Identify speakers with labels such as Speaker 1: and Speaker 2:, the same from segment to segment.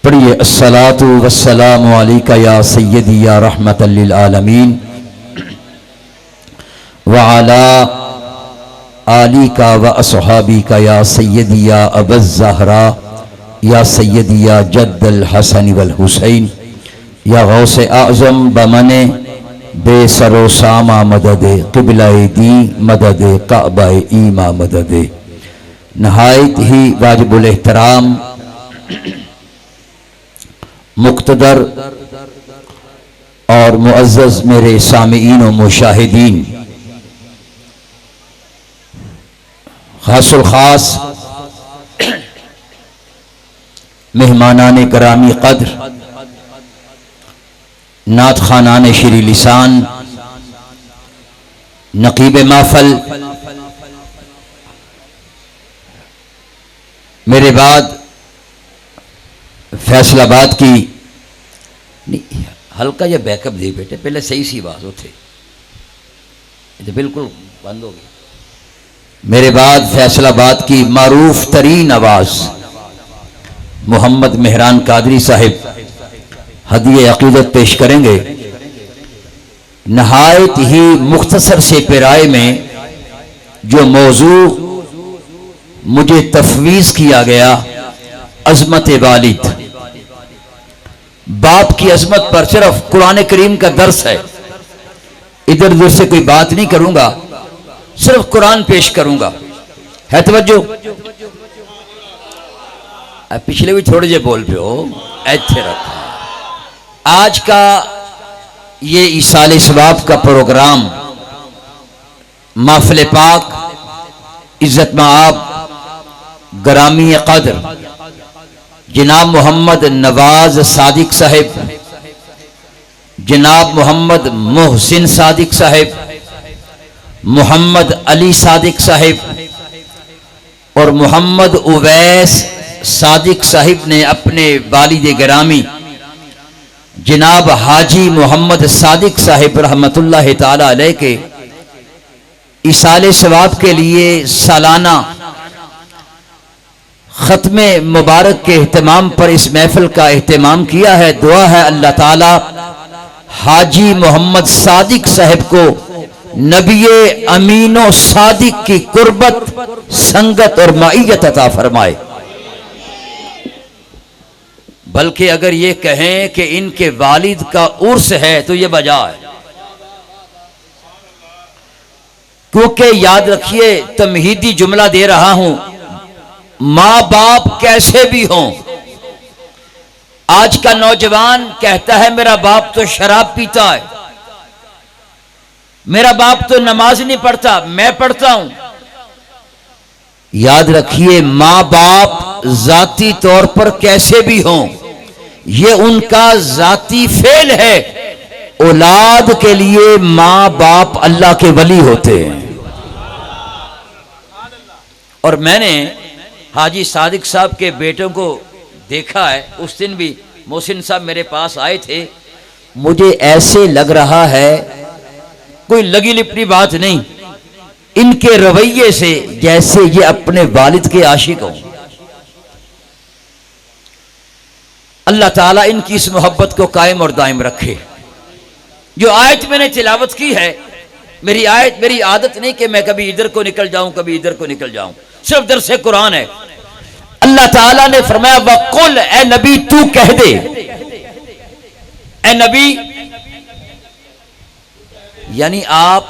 Speaker 1: पढ़िए अस्सलातु वस्सलामु अलैका या सय्यदी या रहमतल लिल आलमीन व अला आलिका व अस्हाबिका या सय्यदी या अबज़ ज़हरा या सय्यदी या जद्दल हसन वल हुसैन या गौसे आज़म बमने बेसरो सामा मददे क़िबला-ए दी मददे काबा-ए ईमा मददे। नहायत ही वाजिबुल एहतराम मुक़्तदर और मुअज़्ज़ज़ मेरे सामीईन व मुशाहिदीन, खासुल खास मेहमानाने करामी क़द्र, नात खानाने श्री लिसान, नकीब महफ़ल, मेरे बाद फैसलाबाद की नहीं हल्का या बैकअप दे बेटे, पहले सही सी आवाज उठे, तो बिल्कुल बंद हो गई। मेरे बाद फैसलाबाद की मारूफ तरीन आवाज मोहम्मद मेहरान कादरी साहिब हदिये अकीदत पेश करेंगे। नहायत ही मुख्तसर से पेराए में जो मौजू मुझे तफवीज किया गया, अजमत वालिद, बाप की अजमत पर सिर्फ कुरान करीम का दर्स है। इधर उधर से कोई बात नहीं करूंगा, सिर्फ कुरान पेश करूंगा। है तवज्जो? पिछले भी थोड़े जे बोल पे हो, ऐसे रखा। आज का ये इसाले सवाब का प्रोग्राम महफिल पाक इज्जत माआब ग्रामी क़द्र जनाब मोहम्मद नवाज सादिक साहिब, जनाब मोहम्मद मोहसिन सादिक साहिब, मोहम्मद अली सादिक साहिब और मोहम्मद उवैस सादिक साहिब ने अपने वालिद गिरामी जनाब हाजी मोहम्मद सादिक साहिब रहमतुल्लाह ताला अलैह के इसाले सवाब के लिए सालाना ख़त्मे मुबारक के एहतमाम पर इस महफिल का एहतमाम किया है। दुआ है अल्लाह ताला हाजी मोहम्मद सादिक साहिब को नबी अमीनो सादिक की कुर्बत, संगत और माइयत अता फरमाए। बल्कि अगर ये कहें कि इनके वालिद का उर्स है तो ये बजा है, क्योंकि याद रखिए तमहीदी जुमला दे रहा हूं, माँ बाप कैसे भी हों। आज का नौजवान कहता है मेरा बाप तो शराब पीता है, मेरा बाप तो नमाज नहीं पढ़ता, मैं पढ़ता हूं। याद रखिए माँ बाप जाती तौर पर कैसे भी हों, ये उनका जाती फेल है। औलाद के लिए माँ बाप अल्लाह के वली होते हैं। और मैंने हाजी सादिक साहब के बेटों को देखा है, उस दिन भी मोहसिन साहब मेरे पास आए थे। मुझे ऐसे लग रहा है, कोई लगी लिपटी बात नहीं, इनके रवैये से जैसे ये अपने वालिद के आशिक हों। अल्लाह ताला इनकी इस मोहब्बत को कायम और दायम रखे। जो आयत मैंने तिलावत की है, मेरी आयत, मेरी आदत नहीं कि मैं कभी इधर को निकल जाऊं कभी इधर को निकल जाऊं, सिर्फ दरसे कुरान है। अल्लाह ताला ने फरमाया वकुल, ए नबी तू कह दे, ए नबी, यानी आप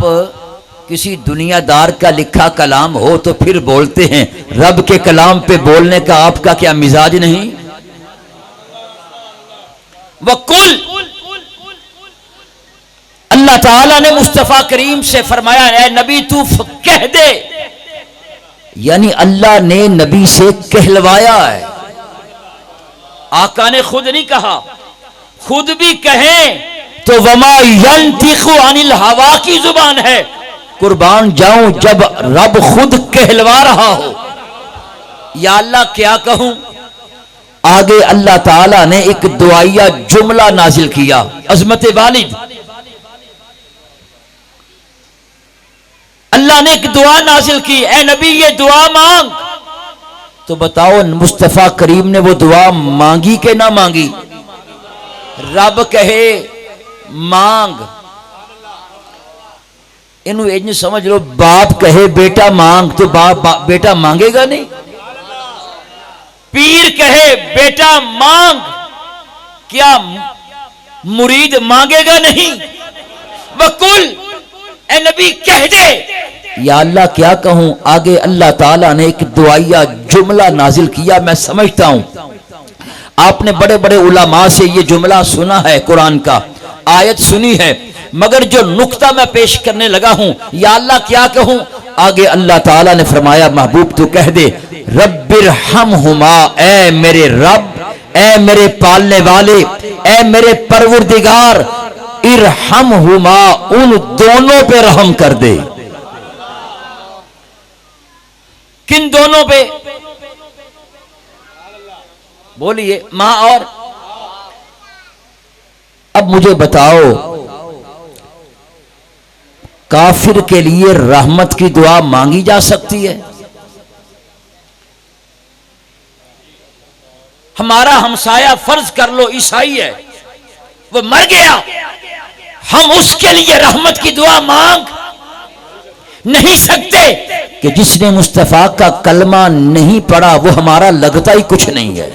Speaker 1: किसी दुनियादार का लिखा कलाम हो तो फिर बोलते हैं, रब के कलाम पे बोलने का आपका क्या मिजाज नहीं? वकुल, अल्लाह ताला ने मुस्तफा करीम से फरमाया ए नबी तू कह दे, यानी अल्लाह ने नबी से कहलवाया है। आका ने खुद नहीं कहा, खुद भी कहें तो वमा यंतिकु अनिल हवा की जुबान है। कुर्बान जाऊं जब रब खुद कहलवा रहा हो, या अल्लाह क्या कहूं। आगे अल्लाह ताला ने एक दुआया जुमला नाजिल किया, अजमत वालिद। अल्लाह ने एक दुआ नाजिल की, ए नबी ये दुआ मांग तो बताओ मुस्तफा करीम ने वो दुआ मांगी के ना मांगी? रब कहे मांग, इनू इंज समझ लो, बाप कहे बेटा मांग तो बेटा मांगेगा नहीं। पीर कहे बेटा मांग, क्या मुरीद मांगेगा नहीं? वकुल ए नबी कह दे, या अल्लाह क्या कहूं। आगे अल्लाह ताला ने एक दुआया जुमला नाजिल किया। मैं समझता हूं आपने बड़े बड़े उलमा से ये जुमला सुना है, कुरान का आयत सुनी है, मगर जो नुक्ता मैं पेश करने लगा हूं, या अल्लाह क्या कहूं। आगे अल्लाह ताला ने फरमाया महबूब तू कह दे, रब्बिरहमहुमा, ए मेरे रब, ए मेरे पालने वाले, ए मेरे परवरदिगार, इरहमहुमा, उन दोनों पे रहम कर दे। किन दोनों पे? बोलिए, मां और। अब मुझे बताओ, काफिर के लिए रहमत की दुआ मांगी जा सकती है? हमारा हमसाया फर्ज कर लो ईसाई है, वो मर गया, हम उसके लिए रहमत की दुआ मांग नहीं सकते कि जिसने मुस्तफा का कलमा नहीं पढ़ा वो हमारा लगता ही कुछ नहीं है।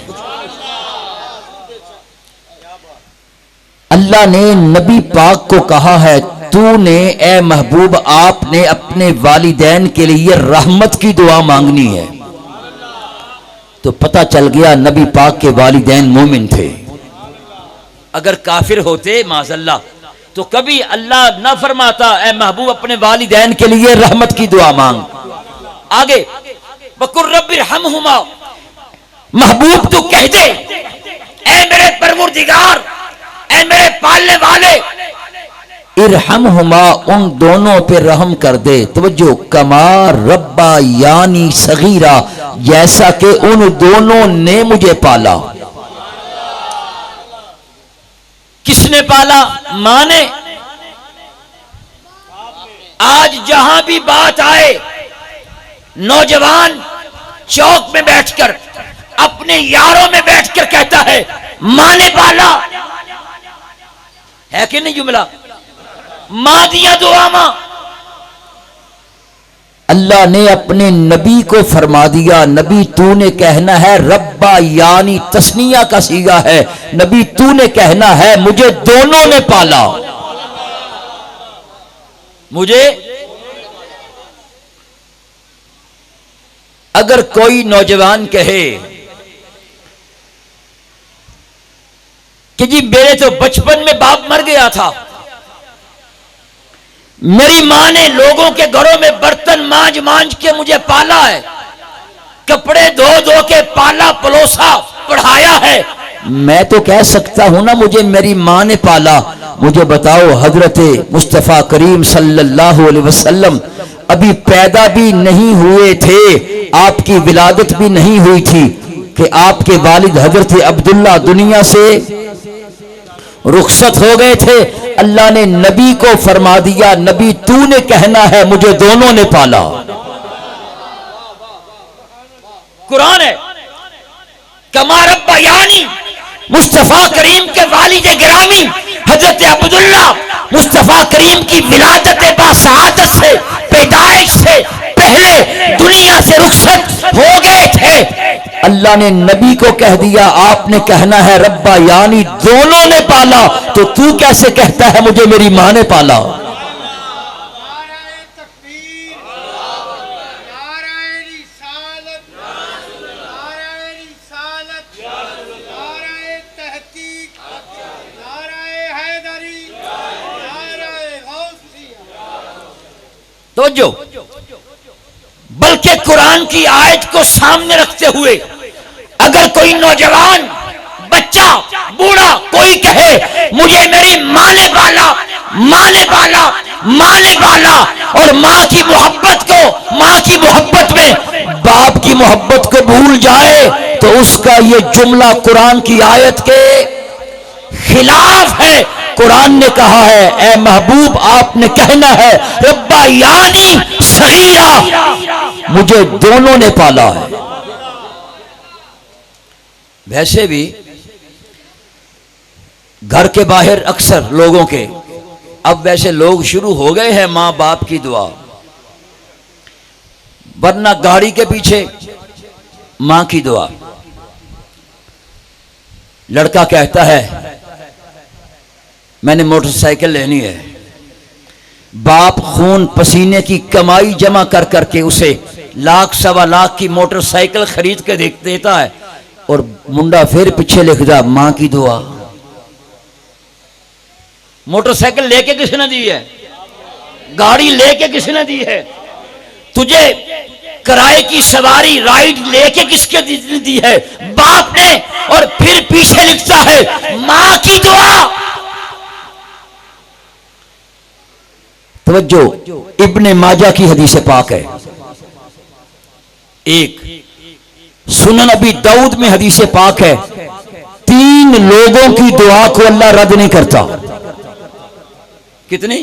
Speaker 1: अल्लाह ने नबी पाक को कहा है, तूने ए महबूब आपने अपने वालिदैन के लिए रहमत की दुआ मांगनी है। तो पता चल गया नबी पाक के वालिदैन मोमिन थे। अगर काफिर होते माज़अल्लाह तो कभी अल्लाह न फरमाता ए महबूब अपने वालिदैन के लिए रहमत की दुआ मांग। आगे बकुर रब्बिरहमहुमा, महबूब तू कह दे, ए मेरे परवरदिगार, ए मेरे पालने वाले, इरहमहुमा, उन दोनों पे रहम कर दे। तवज्जो, कमा रब्बा यानी सगीरा, जैसा कि उन दोनों ने मुझे पाला। किसने पाला? मां ने। आज जहां भी बात आए, नौजवान चौक में बैठकर अपने यारों में बैठकर कहता है मां ने पाला, है कि नहीं जुमला? मां दिया दुआ मां। अल्लाह ने अपने नबी को फरमा दिया, नबी तूने कहना है, रब्बा यानी तस्निया का सीगा है, नबी तूने कहना है मुझे दोनों ने पाला। मुझे, अगर कोई नौजवान कहे कि जी मेरे तो बचपन में बाप मर गया था, मेरी मां ने लोगों के घरों में बर्तन मांज मांज के मुझे पाला है, कपड़े धो धो के पाला पलोसा पढ़ाया है, मैं तो कह सकता हूं ना मुझे मेरी मां ने पाला। मुझे बताओ, हजरत मुस्तफा करीम सल्लल्लाहु अलैहि वसल्लम अभी पैदा भी नहीं हुए थे, आपकी विलादत भी नहीं हुई थी कि आपके वालिद हजरत अब्दुल्ला दुनिया से रुखसत हो गए थे। अल्लाह ने नबी को फरमा दिया, नबी तूने कहना है मुझे दोनों ने पाला। कुरान है, कमा रब्बा यानी, मुस्तफा करीम के वालिद गिरामी हजरत अब्दुल्ला मुस्तफा करीम की विलादत बासआदत से, पैदाइश से पहले दुनिया से रुखसत हो गए थे। अल्लाह ने नबी को कह दिया आपने कहना है रब्बा यानी दोनों ने पाला, तो तू कैसे कहता है मुझे मेरी मां ने पाला? तो जो बल्कि कुरान की आयत को सामने रखते हुए अगर कोई नौजवान, बच्चा, बूढ़ा कोई कहे मुझे मेरी मां ने पाला, मां ने पाला, मां ने पाला, और मां की मोहब्बत को, मां की मोहब्बत में बाप की मोहब्बत को भूल जाए, तो उसका ये जुमला कुरान की आयत के खिलाफ है। कुरान ने कहा है ए महबूब आपने कहना है रब्बा यानी सगीरा, मुझे दोनों ने पाला है। वैसे भी घर के बाहर अक्सर लोगों के अब वैसे लोग शुरू हो गए हैं मां बाप की दुआ, वरना गाड़ी के पीछे मां की दुआ। लड़का कहता है मैंने मोटरसाइकिल लेनी है, बाप खून पसीने की कमाई जमा कर करके उसे लाख सवा लाख की मोटरसाइकिल खरीद के देता है, और मुंडा फिर पीछे लिखता मां की दुआ। मोटरसाइकिल लेके किसने दी है? गाड़ी लेके किसने दी है? तुझे किराए की सवारी राइड लेके किसके दी है? बाप ने। और फिर पीछे लिखता है मां की दुआ। तवज्जो, इब्ने माजा की हदीस पाक है। एक सुनन अबी दाऊद में हदीस पाक है, 3 लोगों की दुआ को अल्लाह रद्द नहीं करता। कितनी?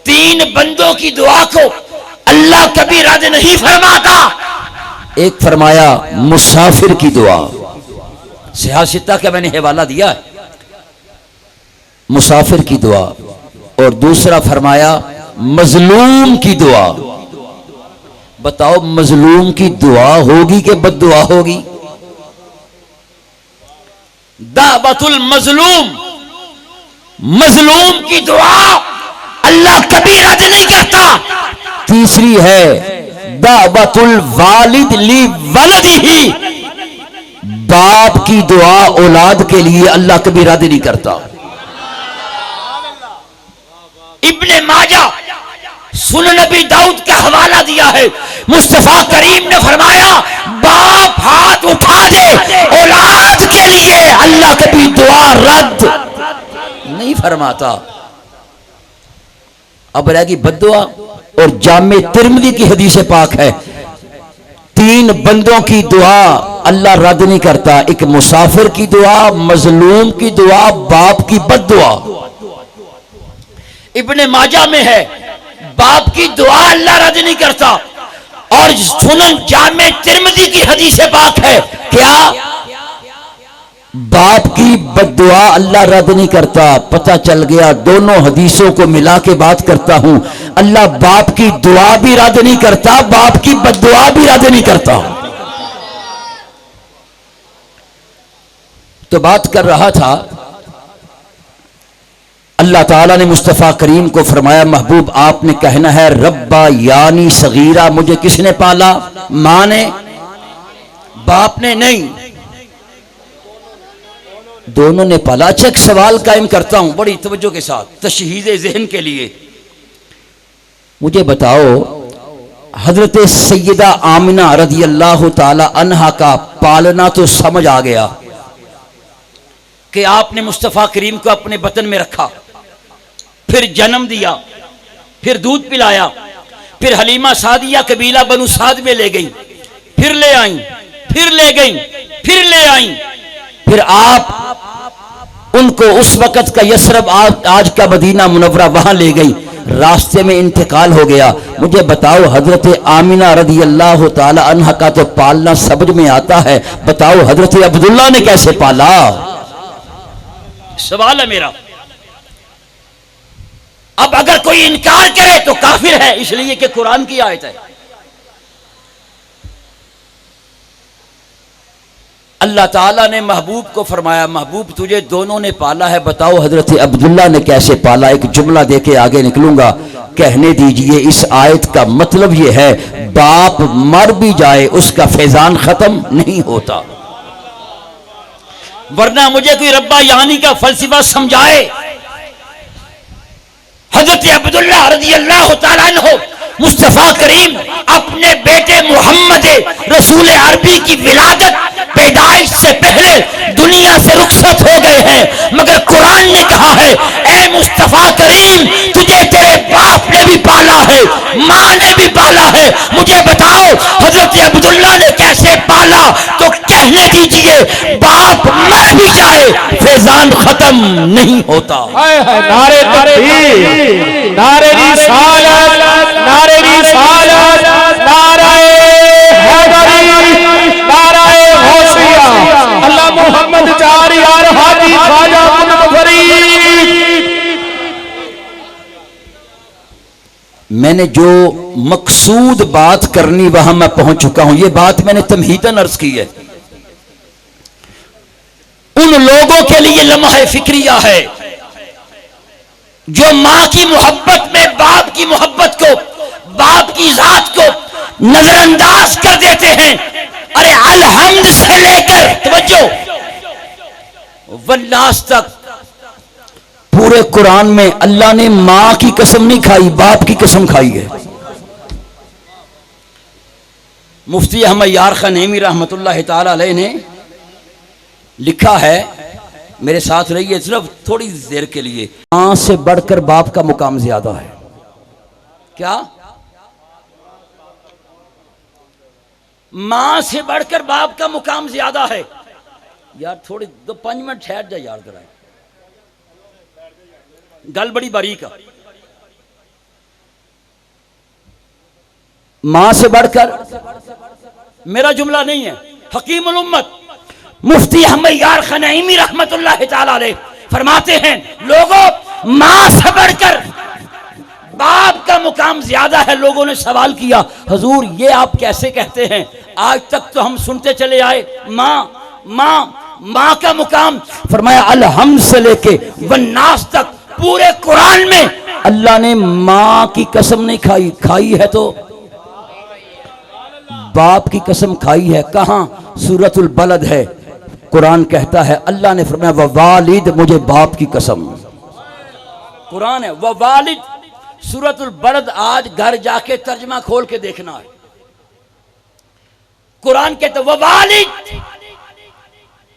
Speaker 1: 3 बंदों की दुआ को अल्लाह कभी रद्द नहीं फरमाता। एक फरमाया मुसाफिर की दुआ, सियासिता का मैंने हवाला दिया है, मुसाफिर की दुआ। और दूसरा फरमाया मजलूम की दुआ। बताओ मजलूम की दुआ होगी कि बद्दुआ होगी? दावतुल मजलूम, मजलूम की दुआ अल्लाह कभी रद्द नहीं करता। तीसरी है दावतुल वालिद ली वलदिही, बाप की दुआ औलाद के लिए अल्लाह कभी रद्द नहीं करता। इब्ने माजा सुनन नबी दाऊद का हवाला दिया है, मुस्तफा करीम ने फरमाया बाप हाथ उठा दे औलाद के लिए, अल्लाह कभी दुआ रद्द नहीं फरमाता। अब रहेगी बद्दुआ। और जामे तिरमिज़ी की हदीस पाक है, 3 बंदों की दुआ अल्लाह रद्द नहीं करता। एक मुसाफिर की दुआ, मजलूम की दुआ, बाप की बद्दुआ। इब्ने माजा में है बाप की दुआ अल्लाह रद्द नहीं करता। और सुनन जामे तिरमिज़ी की हदीस पाक है, क्या? बाप की बद्दुआ अल्लाह रद्द नहीं करता। पता चल गया, दोनों हदीसों को मिला के बात करता हूं, अल्लाह बाप की दुआ भी रद्द नहीं करता, बाप की बद्दुआ भी रद्द नहीं करता। तो बात कर रहा था, अल्लाह ताला ने मुस्तफ़ा करीम को फरमाया महबूब आपने कहना है रब्बा यानी सगीरा, मुझे किसने पाला? मां ने, बाप ने नहीं, दोनों ने पाला। अच्छा एक सवाल कायम करता हूं बड़ी तवज्जो के साथ तशहीद ज़हन के लिए। मुझे बताओ हजरत सैयदा आमिना रज़ी अल्लाह ताला अन्हा का पालना तो समझ आ गया कि आपने मुस्तफ़ा करीम को अपने बतन में रखा, फिर जन्म दिया, फिर दूध पिलाया, फिर हलीमा सादिया कबीला बनु साद में ले गई, फिर ले आई, फिर ले गई, फिर ले आई, फिर आप उनको उस वक़्त का यसरब आज का मदीना मुनव्वरा वहां ले गई, रास्ते में इंतकाल हो गया। मुझे बताओ हजरत आमिना रज़ी अल्लाह ताला अन्हा का तो पालना समझ में आता है, बताओ हजरत अब्दुल्ला ने कैसे पाला? सवाल है मेरा। अब अगर कोई इनकार करे तो काफिर है, इसलिए कि कुरान की आयत है। अल्लाह ताला ने महबूब को फरमाया महबूब तुझे दोनों ने पाला है, बताओ हजरत अब्दुल्ला ने कैसे पाला? एक जुमला देके आगे निकलूंगा, कहने दीजिए। इस आयत का मतलब यह है बाप मर भी जाए उसका फैजान खत्म नहीं होता, वरना मुझे कोई रब्बा यानी का फलसफा समझाए। हजरत अब्दुल्ला रज़ी अल्लाह तआला अन्हु मुस्तफा करीम अपने बेटे मोहम्मद रसूल अरबी की विलादत पैदाइश से पहले दुनिया से रुखसत हो गए हैं, मगर कुरान ने कहा है ए मुस्तफा करीम तुझे तेरे बाप ने भी पाला है, मां ने भी पाला है। मुझे बताओ हजरत अब्दुल्ला ने कैसे पाला? तो कहने दीजिए बाप मर भी जाए फैजान खत्म नहीं होता।
Speaker 2: नारे तकबीर, नारे रिसालत, नारे रिसालत, नारे हैदरी, नारे गौसिया,
Speaker 1: मैंने जो मकसूद बात करनी वहां मैं पहुंच चुका हूं। यह बात मैंने तमहीदन अर्ज की है। उन लोगों के लिए लम्हा फिक्रिया है जो मां की मोहब्बत में बाप की मोहब्बत को, बाप की जात को नजरअंदाज कर देते हैं। अरे अलहम्द से लेकर तवज्जो वन्नास तक पूरे कुरान में अल्लाह ने मां की कसम नहीं खाई, बाप की कसम खाई है। मुफ्ती अहमद यार खान नईमी रहमतुल्लाह ताला अलैह ने लिखा है, मेरे साथ रहिए सिर्फ थोड़ी देर के लिए। मां से बढ़कर बाप का मुकाम ज्यादा है। क्या? मां से बढ़कर बाप का मुकाम ज्यादा है। यार थोड़ी 2-5 मिनट ठहर जा यार जरा, गल बड़ी बारीक है। मां से बढ़कर, मेरा जुमला नहीं है, हकीमुल उम्मत मुफ्ती अहमद यार खान नईमी रहमतुल्लाह ताला अलैह फरमाते हैं, लोगों मां से बढ़कर बाप का मुकाम ज्यादा है। लोगों ने सवाल किया, हुजूर ये आप कैसे कहते हैं? आज तक तो हम सुनते चले आए मां मां मां का मुकाम। फरमाया अलहम्द से लेके वन्नास तक पूरे कुरान में अल्लाह ने मां की कसम नहीं खाई, खाई है तो बाप की कसम खाई है। कहां? सूरतुल बलद है। कुरान कहता है, अल्लाह ने फरमाया व वालिद, मुझे बाप की कसम। कुरान है व वालिद। सूरतुल बलद आज घर जाके तर्जमा खोल के देखना है। कुरान कहता व वालिद,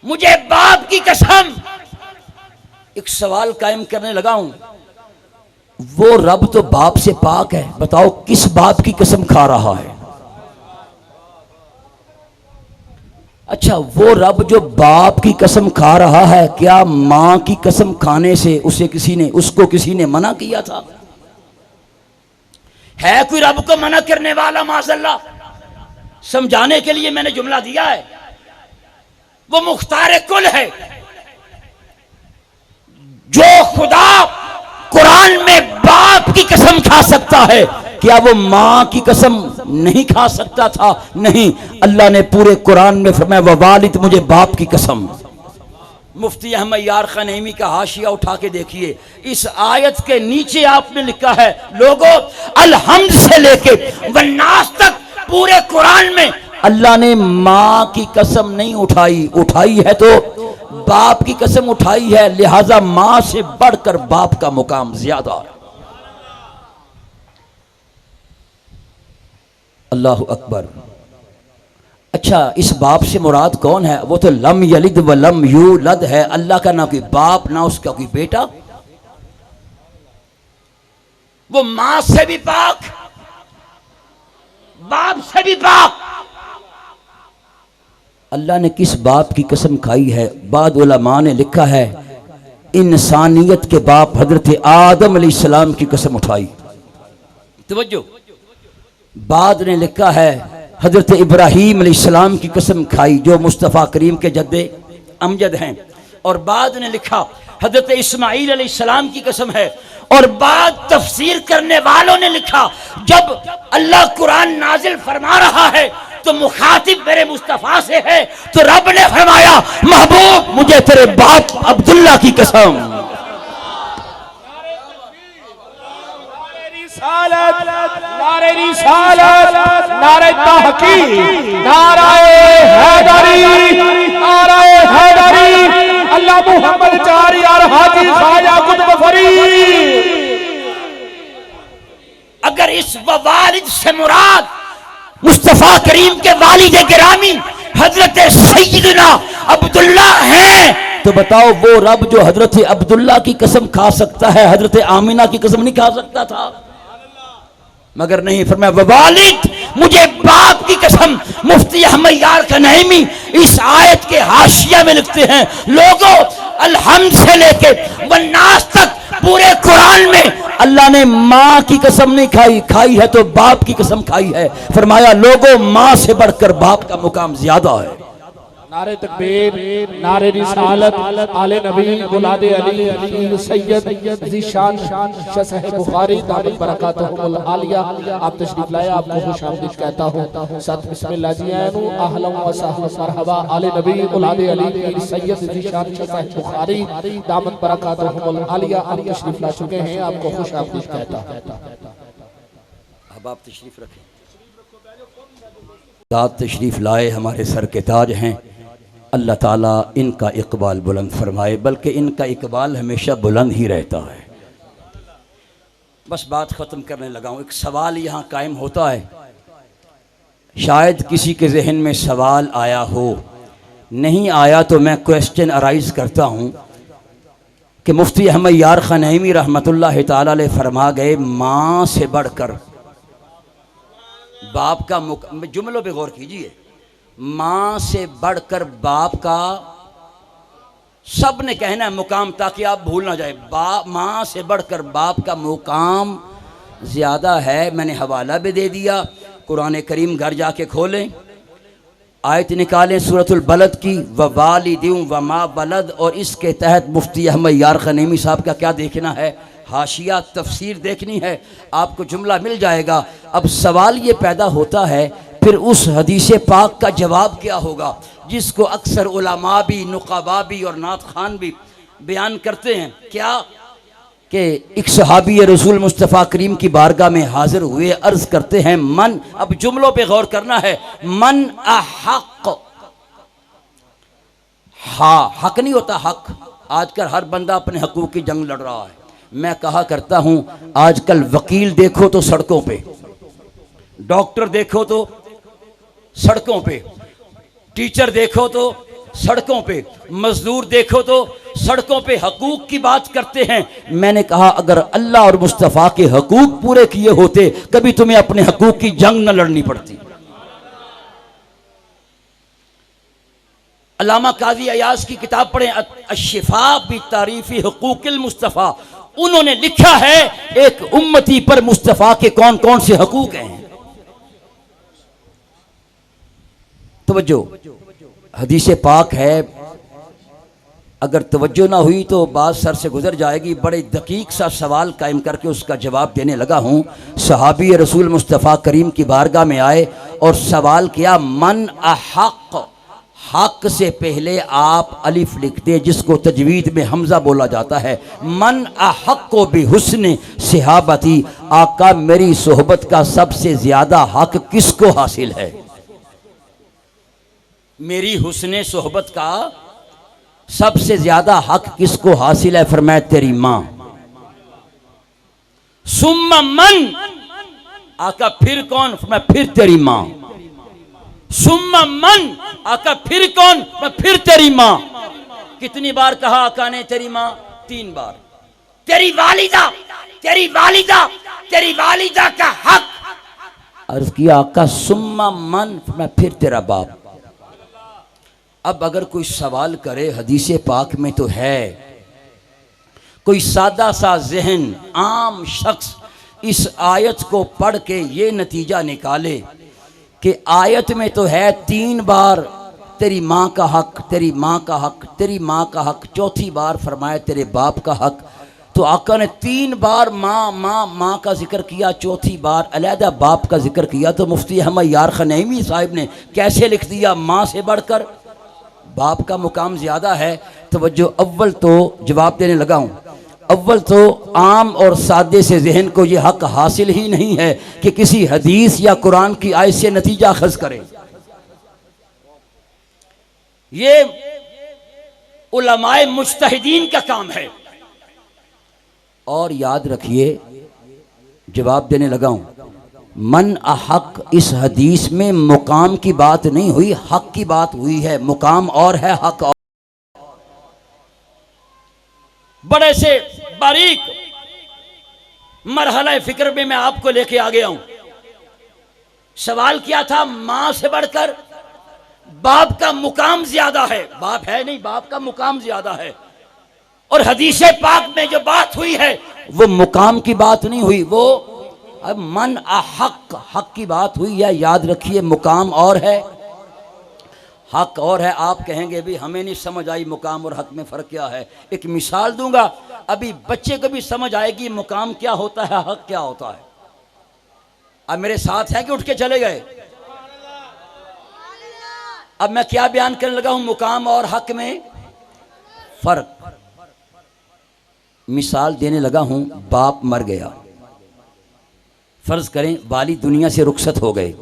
Speaker 1: मुझे बाप की कसम। एक सवाल कायम करने लगा हूं, वो रब तो बाप से पाक है, बताओ किस बाप की कसम खा रहा है? अच्छा, वो रब जो बाप की कसम खा रहा है, क्या मां की कसम खाने से उसको किसी ने मना किया था? है कोई रब को मना करने वाला? माज़अल्लाह। समझाने के लिए मैंने जुमला दिया है। वो मुख्तार कुल है। जो खुदा कुरान में बाप की कसम खा सकता है, क्या वो मां की कसम नहीं खा सकता था? नहीं, अल्लाह ने पूरे कुरान में फरमाया व वालिद, मुझे बाप की कसम। मुफ्ती अहमद यार खान नईमी का हाशिया उठा के देखिए, इस आयत के नीचे आपने लिखा है, लोगों अलहम्द से लेके वन्नास तक पूरे कुरान में अल्लाह ने मां की कसम नहीं उठाई, उठाई है तो बाप की कसम उठाई है। लिहाजा मां से बढ़कर बाप का मुकाम ज्यादा है। अल्लाह अकबर। अच्छा, इस बाप से मुराद कौन है? वो तो लम यलिद व लम यूलद है। अल्लाह का ना कोई बाप ना उसका कोई बेटा, वो मां से भी पाक, बाप से भी पाक। अल्लाह ने किस बाप की कसम खाई है? बाद उलमा ने लिखा है, इंसानियत के बाप हजरत आदम अलैहिस्सलाम की कसम उठाई। तवज्जो, बाद ने लिखा है हजरत इब्राहीम अलैहिस्सलाम की कसम खाई, जो मुस्तफ़ा करीम के जद्दे अमजद हैं। और बाद ने लिखा हजरत इस्माईल अलैहिस्सलाम की कसम है। और बाद तफसीर करने वालों ने लिखा, जब अल्लाह कुरान नाजिल फरमा रहा है तो मुखातिब मेरे मुस्तफ़ा से है, तो रब ने फरमाया महबूब, मुझे तेरे बाप अब्दुल्ला की कसम।
Speaker 2: नारे रिसालत, नारे तहकीक, नारे हैदरी, नारे हैदरी, अल्लाह मुहम्मद चार यार हाजी ख्वाजा कुतुब फरीद।
Speaker 1: अगर इस वालिद से मुराद मुस्तफा करीम के वालिद गिरामी हजरत सैयदना अब्दुल्ला हैं, तो बताओ वो रब जो हजरत अब्दुल्ला की कसम खा सकता है, हजरत आमिना की कसम नहीं खा सकता था? मगर नहीं, फरमाया वालिद, मुझे बाप की कसम। मुफ्ती अहमद यार खान नईमी इस आयत के हाशिया में लिखते हैं, लोगों अलहम्द से लेके वन्नास तक पूरे कुरान में अल्लाह ने मां की कसम नहीं खाई, खाई है तो बाप की कसम खाई है। फरमाया लोगों मां से बढ़कर बाप का मुकाम ज्यादा है।
Speaker 2: नारे तकबीर, नारे रिसालत, आले नबी, औलादे अली, पीर सैयद ज़ीशान शह बुखारी दामत बरकातहुल आलिया। आप तशरीफ लाए, आपको खुशामदीद कहता हूँ। साथ बिस्मिल्लाह जी आनू अहलन व सहलन मरहबा। आले नबी, औलादे अली, पीर सैयद ज़ीशान शह बुखारी दामत बरकातहुल आलिया। आप तशरीफ ला चुके हैं, आपको खुशामदीद कहता हूँ।
Speaker 1: अब आप तशरीफ रखें। साथ तशरीफ लाए हमारे सर के ताज हैं। अल्लाह ताला इनका इकबाल बुलंद फरमाए, बल्कि इनका इकबाल हमेशा बुलंद ही रहता है। बस बात ख़त्म करने लगा हूँ। एक सवाल यहाँ कायम होता है, शायद किसी के जहन में सवाल आया हो, नहीं आया तो मैं क्वेश्चन अराइज करता हूँ कि मुफ्ती अहमद यार खान नईमी रहमतुल्लाह ताला अलैह फरमा गए, माँ से बढ़कर बाप का जुमलों पे गौर कीजिए, माँ से बढ़कर बाप का, सब ने कहना है मुकाम, ताकि आप भूल ना जाए, माँ से बढ़कर बाप का मुकाम ज़्यादा है। मैंने हवाला भी दे दिया, कुरान करीम घर जाके खोलें, आयत निकालें सूरतुल बलद की, व वालिदिन व मा बलद, और इसके तहत मुफ्ती अहमद यार खान नईमी साहब का क्या देखना है, हाशिया तफसीर देखनी है, आपको जुमला मिल जाएगा। अब सवाल ये पैदा होता है, फिर उस हदीस पाक का जवाब क्या होगा, जिसको अक्सर उलमा भी, नुक़बा भी और नात खान भी बयान करते हैं, क्या कि एक सहाबी रसूल मुस्तफ़ा करीम की बारगाह में हाजिर हुए, अर्ज़ करते हैं, मन, अब जुमलों पे गौर करना है, मन अहक़, हाँ हक नहीं होता हक, आजकल हर बंदा अपने हकूक़ की जंग लड़ रहा है। मैं कहा करता हूँ, आजकल वकील देखो तो सड़कों पे, डॉक्टर देखो तो सड़कों पे, टीचर देखो तो सड़कों पे, मजदूर देखो तो सड़कों पे हकूक की बात करते हैं। मैंने कहा अगर अल्लाह और मुस्तफ़ा के हकूक पूरे किए होते, कभी तुम्हें अपने हकूक की जंग न लड़नी पड़ती। अल्लामा काजी अयाज की किताब पढ़ें, अश्शिफा बि तारीफ़ी हुकूकिल मुस्तफ़ा, उन्होंने लिखा है एक उम्मती पर मुस्तफ़ा के कौन कौन से हकूक हैं। तवज्जो, हदीस पाक है, अगर तवज्जो ना हुई तो बात सर से गुजर जाएगी। बड़े दकीक सा सवाल कायम करके उसका जवाब देने लगा हूँ। सहाबी रसूल मुस्तफ़ा करीम की बारगाह में आए और सवाल किया, मन अहक़, हक से पहले आप अलिफ लिखते, जिसको तजवीद में हमजा बोला जाता है। मन अहक़ को भी हुस्न सहाबती, आका मेरी सोहबत का सबसे ज्यादा हक किसको हासिल है, मेरी हुस्न सोहबत का सबसे ज्यादा हक किसको हासिल है, फरमाया तेरी माँ। सुम्मा मन, आका फिर कौन, फरमाया फिर तेरी माँ। सुम्मा मन, आका फिर कौन, फिर तेरी माँ। कितनी बार कहा आका ने तेरी माँ, 3 बार। तेरी वालिदा, तेरी वालिदा, तेरी वालिदा का हक। अर्ज किया आका सुम्मा मन, मैं फिर तेरा बाप। अब अगर कोई सवाल करे, हदीस पाक में तो है, कोई सादा सा जहन आम शख्स इस आयत को पढ़ के ये नतीजा निकाले कि आयत में तो है 3 बार तेरी माँ का हक, तेरी माँ का हक, तेरी माँ का हक, चौथी बार फरमाया तेरे बाप का हक। तो आका ने 3 बार माँ माँ माँ का जिक्र किया, चौथी बार अलहदा बाप का जिक्र किया। तो मुफ्ती अहमद यार खान नईमी साहिब ने कैसे लिख दिया, माँ से बढ़कर बाप का मुकाम ज़्यादा है। तवज्जो, अव्वल तो जवाब देने लगा हूँ, अव्वल तो आम और सादे से जहन को ये हक हासिल ही नहीं है कि किसी हदीस या कुरान की आयत से नतीजा अखज़ करे। ये उलमाए मुज्तहिदीन का काम है। और याद रखिए, जवाब देने लगा हूं, मन अहक इस हदीस में मुकाम की बात नहीं हुई, हक की बात हुई है। मुकाम और है, हक और। बड़े से बारीक मरहला फिक्र में मैं आपको लेके आ गया हूं। सवाल क्या था, मां से बढ़कर बाप का मुकाम ज्यादा है। बाप है नहीं, बाप का मुकाम ज्यादा है। और हदीस पाक में जो बात हुई है वो मुकाम की बात नहीं हुई, वो अब मन अहक, हक की बात हुई है। याद रखिए, मुकाम और है, हक और है। आप कहेंगे भी हमें नहीं समझ आई मुकाम और हक में फ़र्क क्या है। एक मिसाल दूंगा, अभी बच्चे को भी समझ आएगी मुकाम क्या होता है, हक क्या होता है। अब मेरे साथ हैं कि उठ के चले गए? अब मैं क्या बयान करने लगा हूं, मुकाम और हक में फ़र्क। मिसाल देने लगा हूं, बाप मर गया, फर्ज करें वाली दुनिया से रुखसत हो गए।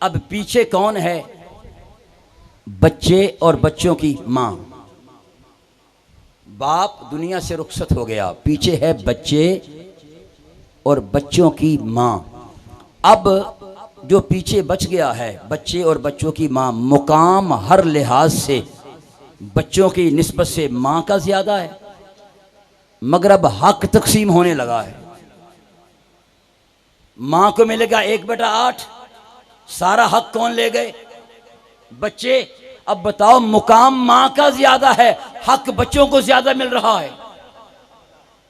Speaker 1: अब पीछे कौन है? बच्चे और बच्चों की मां। बाप दुनिया से रुखसत हो गया, पीछे है बच्चे और बच्चों की मां। अब जो पीछे बच गया है, बच्चे और बच्चों की मां, मुकाम हर लिहाज से बच्चों की निस्बत से मां का ज्यादा है, मगर अब हक तकसीम होने लगा है। मां को मिलेगा 1/8, सारा हक कौन ले गए? बच्चे। अब बताओ, मुकाम मां का ज्यादा है, हक बच्चों को ज्यादा मिल रहा है।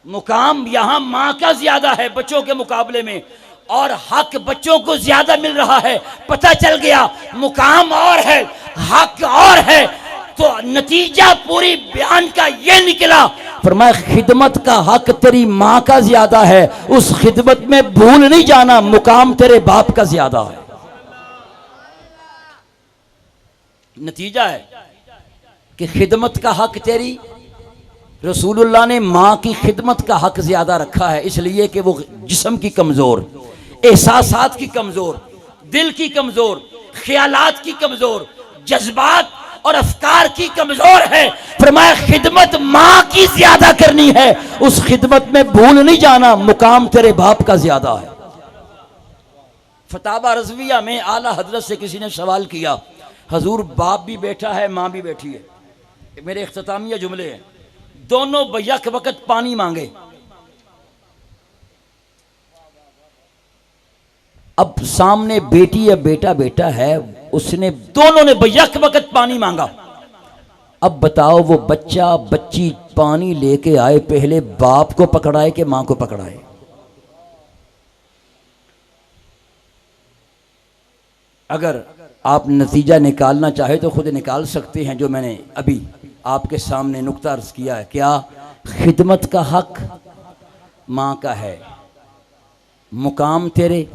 Speaker 1: मुकाम यहां मां का ज्यादा है बच्चों के मुकाबले में, और हक बच्चों को ज्यादा मिल रहा है। पता चल गया मुकाम और है, हक और है, तो नतीजा पूरी बयान का ये निकला, फरमाया खिदमत का हक तेरी मां का ज्यादा है, उस खिदमत में भूल नहीं जाना मुकाम तेरे बाप का ज्यादा है। नतीजा है कि खिदमत का हक तेरी, रसूलुल्लाह ने मां की खिदमत का हक ज्यादा रखा है, इसलिए कि वो जिस्म की कमजोर, एहसासात की कमजोर, दिल की कमजोर, ख्यालात की कमजोर, जज्बात और अफकार की कमजोर है। फरमाया खिदमत मां की ज्यादा करनी है, उस खिदमत में भूल नहीं जाना मुकाम तेरे बाप का ज्यादा है। फतावा रज़विया में आला हजरत से किसी ने सवाल किया, हजूर बाप भी बैठा है, मां भी बैठी है, मेरे इख्तितामिया जुमले हैं, दोनों बैक वक्त पानी मांगे। अब सामने बेटी या बेटा बेटा है, उसने दोनों ने बैक वक्त पानी मांगा। अब बताओ वो बच्चा बच्ची पानी लेके आए, पहले बाप को पकड़ाए कि मां को पकड़ाए? अगर आप नतीजा निकालना चाहे तो खुद निकाल सकते हैं, जो मैंने अभी आपके सामने नुक्ता अर्ज किया है। क्या? खिदमत का हक मां का है, मुकाम तेरे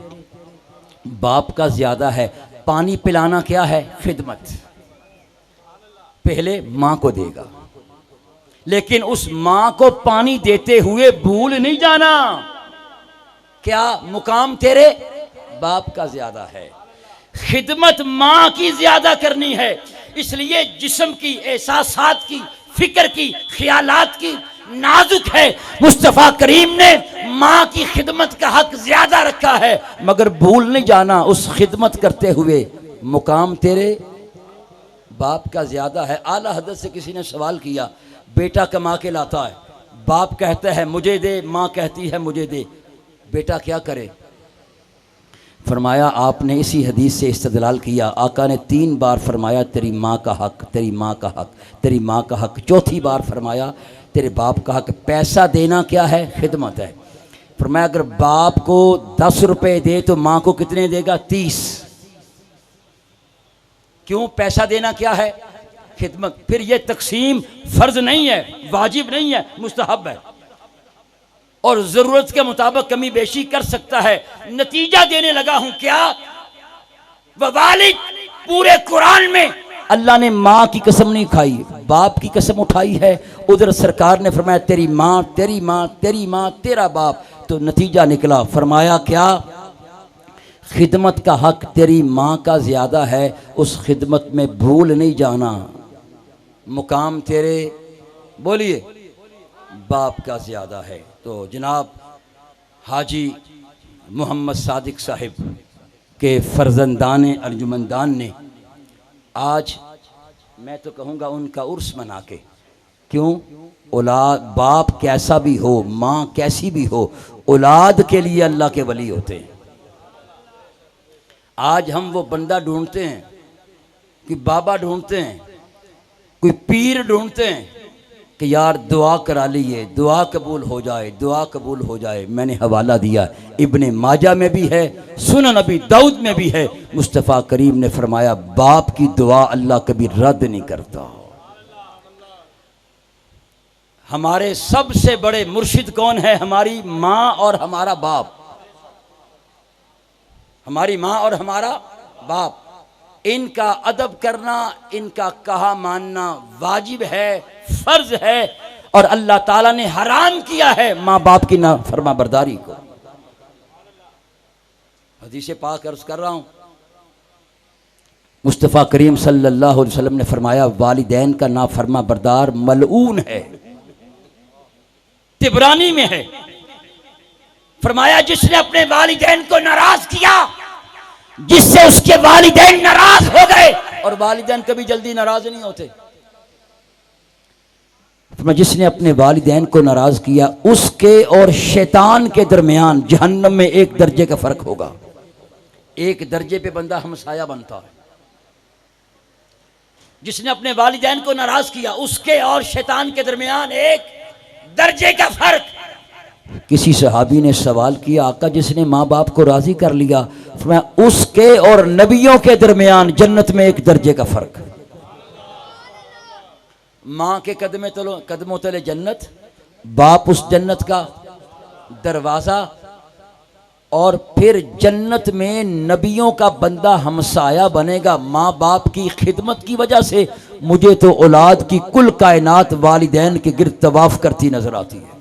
Speaker 1: बाप का ज्यादा है। पानी पिलाना क्या है? खिदमत। पहले मां को देगा, लेकिन उस मां को पानी देते हुए भूल नहीं जाना, क्या मुकाम तेरे बाप का ज्यादा है। खिदमत मां की ज्यादा करनी है, इसलिए जिस्म की, एहसासात की, फिक्र की, ख्यालात की नाजुक है। मुस्तफ़ा करीम ने मां की खिदमत का हक ज्यादा रखा है, मगर भूल नहीं जाना उस खिदमत करते हुए मुकाम तेरे बाप का ज्यादा है। आला हजरत से किसी ने सवाल किया, बेटा कमा के लाता है, बाप कहता है मुझे दे, मां कहती है मुझे दे, बेटा क्या करे? फरमाया आपने इसी हदीस से इस्तदलाल किया। आका ने 3 बार फरमाया तेरी माँ का हक, तेरी माँ का हक, तेरी माँ का हक। चौथी बार फरमाया तेरे बाप का हक। पैसा देना क्या है? खिदमत है। फरमाया अगर बाप को 10 रुपए दे तो माँ को कितने देगा? 30। क्यों? पैसा देना क्या है? खिदमत। फिर ये तकसीम फर्ज नहीं है, वाजिब नहीं है, मुस्तहब है, और जरूरत के मुताबिक कमी बेशी कर सकता है। नतीजा देने लगा हूं क्या? ववालिद, पूरे कुरान में अल्लाह ने मां की कसम नहीं खाई, बाप की कसम उठाई है। उधर सरकार ने फरमाया तेरी मां, तेरी मां, तेरी मां, तेरा बाप। तो नतीजा निकला, फरमाया क्या? खिदमत का हक तेरी मां का ज्यादा है, उस खिदमत में भूल नहीं जाना, मुकाम तेरे, बोलिए, बाप का ज्यादा है। तो जनाब हाजी मोहम्मद सादिक साहिब के फर्जंदान अर्जुमंदान ने आज, मैं तो कहूँगा उनका उर्स मना के, क्यों? औलाद, बाप कैसा भी हो, माँ कैसी भी हो, औलाद के लिए अल्लाह के वली होते हैं। आज हम वो बंदा ढूंढते हैं कि बाबा ढूंढते हैं, कोई पीर ढूंढते हैं, कि यार दुआ करा लीजिए, दुआ कबूल हो जाए, दुआ कबूल हो जाए। मैंने हवाला दिया, इब्ने माजा में भी है, सुनन नबी दाऊद में भी है। मुस्तफ़ा करीम ने फरमाया बाप की दुआ अल्लाह कभी रद्द नहीं करता। हमारे सबसे बड़े मुर्शिद कौन है? हमारी माँ और हमारा बाप। हमारी माँ और हमारा बाप, इनका अदब करना, इनका कहा मानना वाजिब है, फर्ज है, और अल्लाह ताला ने हराम किया है माँ बाप की ना फरमा बरदारी को। हदीस पाक अर्ज कर रहा हूं, मुस्तफ़ा करीम सल्लल्लाहु अलैहि वसल्लम ने फरमाया वालिदैन का ना फरमा बरदार मलऊन है। तिबरानी में है, फरमाया जिसने अपने वालिदैन को नाराज किया, जिससे उसके वालिदैन नाराज हो गए, और वालिदैन कभी जल्दी नाराज नहीं होते। जिसने अपने वालिदैन को नाराज किया, उसके और शैतान के दरमियान जहन्नम में एक दर्जे का फर्क होगा। एक दर्जे पे बंदा हमसाया बनता है। जिसने अपने वालिदैन को नाराज किया, उसके और शैतान के दरमियान एक दर्जे का फर्क। किसी सहाबी ने सवाल किया, आका जिसने माँ बाप को राजी कर लिया, उसके और नबियों के दरमियान जन्नत में एक दर्जे का फर्क। माँ के कदमों तले जन्नत, बाप उस जन्नत का दरवाजा, और फिर जन्नत में नबियों का बंदा हमसाया बनेगा। माँ बाप की खिदमत की वजह से मुझे तो औलाद की कुल कायनात वालिदैन के गिर्द तवाफ करती नजर आती है।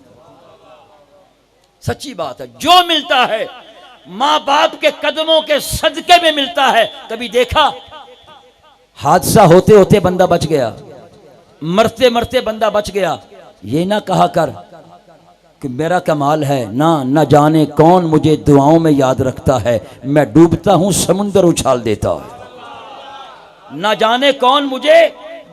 Speaker 1: सच्ची बात है, जो मिलता है माँ बाप के कदमों के सदके में मिलता है। कभी देखा हादसा होते होते बंदा बच गया, मरते मरते बंदा बच गया, ये ना कहा कर कि मेरा कमाल है, ना जाने कौन मुझे दुआओं में याद रखता है, मैं डूबता हूं समुंदर उछाल देता है। ना जाने कौन मुझे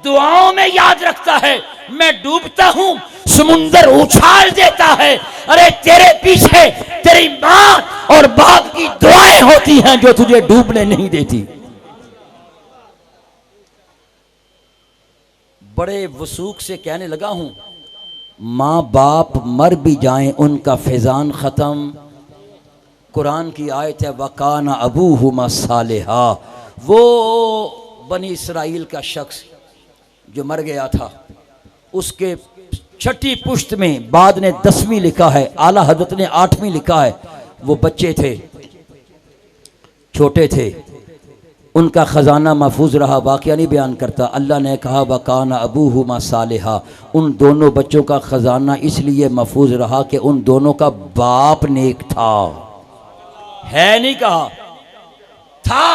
Speaker 1: दुआओं में याद रखता है, मैं डूबता हूं समुंदर उछाल देता है। अरे तेरे पीछे तेरी माँ और बाप की दुआएं होती हैं जो तुझे डूबने नहीं देती। बड़े वसूख से कहने लगा हूं, माँ बाप मर भी जाएं उनका फैजान ख़त्म। कुरान की आयत है वकाना अबूहुमा सालिहा। वो बनी इसराइल का शख्स जो मर गया था, उसके छठी पुश्त में बाद ने 10वीं लिखा है, आला हजरत ने 8वीं लिखा है। वो बच्चे थे, छोटे थे, उनका ख़जाना महफूज रहा। वाक़या नहीं बयान करता। अल्लाह ने कहा वकाना अबूहुमा सालिहा, उन दोनों बच्चों का ख़जाना इसलिए महफूज रहा कि उन दोनों का बाप नेक था। है नहीं कहा था।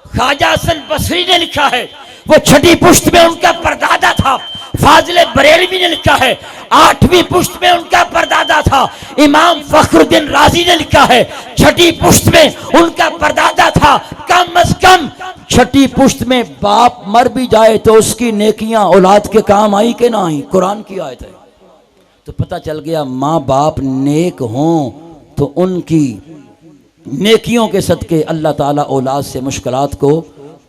Speaker 1: ख्वाजा हसन बसरी ने लिखा है, वो छठी पुश्त में उनका परदादा था। फाजिल बरेलवी ने लिखा है 8वीं पुश्त में उनका परदादा था। इमाम फखरुद्दीन राजी ने लिखा है छठी पुश्त में उनका परदादा था। कम अज कम छठी पुश्त में बाप मर भी जाए तो उसकी नेकियां औलाद के काम आई कि ना आई। कुरान की आयत है। तो पता चल गया माँ बाप नेक हों तो उनकी नेकियों के सदके अल्लाह ताला औलाद से मुश्किलात को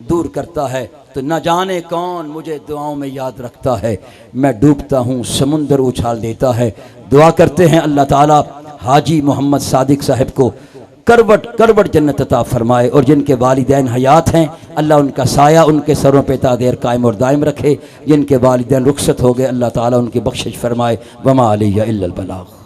Speaker 1: दूर करता है। तो न जाने कौन मुझे दुआओं में याद रखता है, मैं डूबता हूँ समुंदर उछाल देता है। दुआ करते हैं अल्लाह ताला हाजी मोहम्मद सादिक साहब को करवट करवट जन्नत अता फरमाए, और जिनके वालिदैन हयात हैं अल्लाह उनका साया उनके सरों पे तादेर कायम और दायम रखे। जिनके वालिदैन रुखसत हो गए अल्लाह ताला उनकी बख्शिश फरमाए। वमा अलैया इल्लल बलाग।